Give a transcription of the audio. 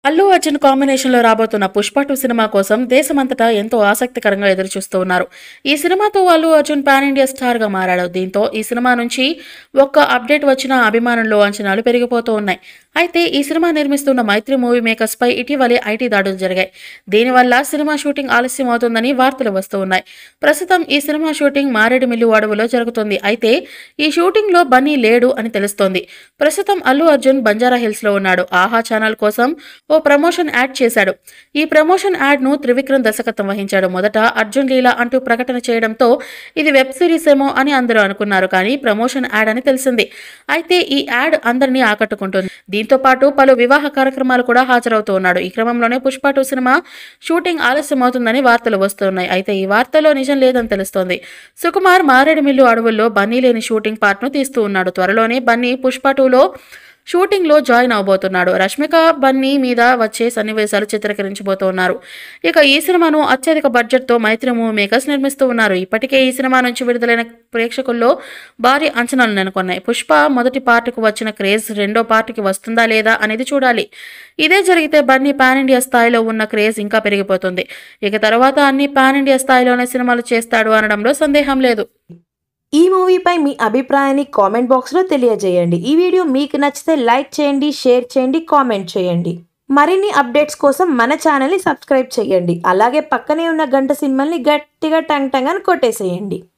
Allu Arjun combination లో రాబోతున్న Pushpa 2 cinema కోసం దేశమంతటా ఎంతో ఆసక్తికరంగా ఎదురుచూస్తూ ఉన్నారు. ఈ సినిమాతో Allu Arjun pan India star గా మారాడు. దీంతో ఈ సినిమా నుంచి ఒక్క అప్డేట్ వచ్చినా అభిమానుల్లో అంచనాలు పెరిగిపోతూ ఉన్నాయి. అయితే ఈ సినిమా నిర్మిస్తున్న మైత్రి మూవీ మేకర్స్ పై ఇటీవలే ఐటీ దాడులు జరిగాయి. దీనివల్ల సినిమా షూటింగ్ ఆలస్యం అవుతుందని వార్తలు వస్తూ ఉన్నాయి. ప్రస్తుతం ఈ సినిమా షూటింగ్ మారేడుమిల్లి అడవులో జరుగుతుంది. అయితే ఈ షూటింగ్ లో బన్నీ లేడు అని తెలుస్తోంది. ప్రస్తుతం అల్లు అర్జున్ బంజారా హిల్స్ లో ఉన్నాడు. ఆహా ఛానల్ కోసం ఓ ప్రమోషన్ యాడ్ చేశాడు. ఈ ప్రమోషన్ యాడ్ ను త్రివిక్రమ్ దర్శకత్వం వహించాడు. మొదట అర్జున్ లీలా అంటూ ప్రకటన చేయడంతో ఇది వెబ్ సిరీస్ ఏమో అని అందరూ అనుకున్నారు. కానీ ప్రమోషన్ యాడ్ అని తెలిసింది. అయితే ఈ యాడ్ అందరినీ ఆకట్టుకుంటుంది. దీంతో పాటు పలు వివాహ కార్యక్రమాలు కూడా హాజరవుతూ ఉన్నాడు. ఈ క్రమంలోనే పుష్ప 2 సినిమా షూటింగ్ ఆలస్యం అవుతుందని వార్తలు వస్తున్నాయి. అయితే ఈ వార్తలో నిజం లేదని తెలుస్తోంది. సుకుమార్ మారేడుమిల్లి అడవుల్లో బన్నీ లేని షూటింగ్ పార్ట్ ను తీస్తూ ఉన్నాడు. త్వరలోనే బన్నీ పుష్ప 2లో షూటింగ్ లో జాయిన్ అవబోతున్నాడు. రష్మిక బన్నీ మీద వచ్చే సన్నివేశాలు చిత్రీకరించబోతున్నారు. ఇక ఈ సినిమాను అత్యధిక బడ్జెట్ తో మైత్రి మూవీ మేకర్స్ నిర్మిస్తూ ఉన్నారు. ఇప్పటికే ఈ సినిమా నుంచి విడుదలైన ప్రేక్షకుల్లో భారీ అంచనాలు నెలకొన్నాయి. పుష్ప మొదటి పార్ట్కు వచ్చిన క్రేజ్ రెండో పార్ట్కి వస్తుందా లేదా అనేది చూడాలి. ఇదే జరిగితే బన్నీ పాన్ ఇండియా స్థాయిలో ఉన్న క్రేజ్ ఇంకా పెరిగిపోతుంది. ఇక తర్వాత అన్ని పాన్ ఇండియా స్థాయిలోనే సినిమాలు చేస్తాడు అనడంలో సందేహం లేదు. ఈ మూవీపై మీ అభిప్రాయాన్ని కామెంట్ బాక్స్లో తెలియజేయండి. ఈ వీడియో మీకు నచ్చితే లైక్ చేయండి, షేర్ చేయండి, కామెంట్ చేయండి. మరిన్ని అప్డేట్స్ కోసం మన ఛానల్ని సబ్స్క్రైబ్ చేయండి. అలాగే పక్కనే ఉన్న గంట సింబల్ని గట్టిగా టంగ్ టంగ్ అని కొట్టేసేయండి.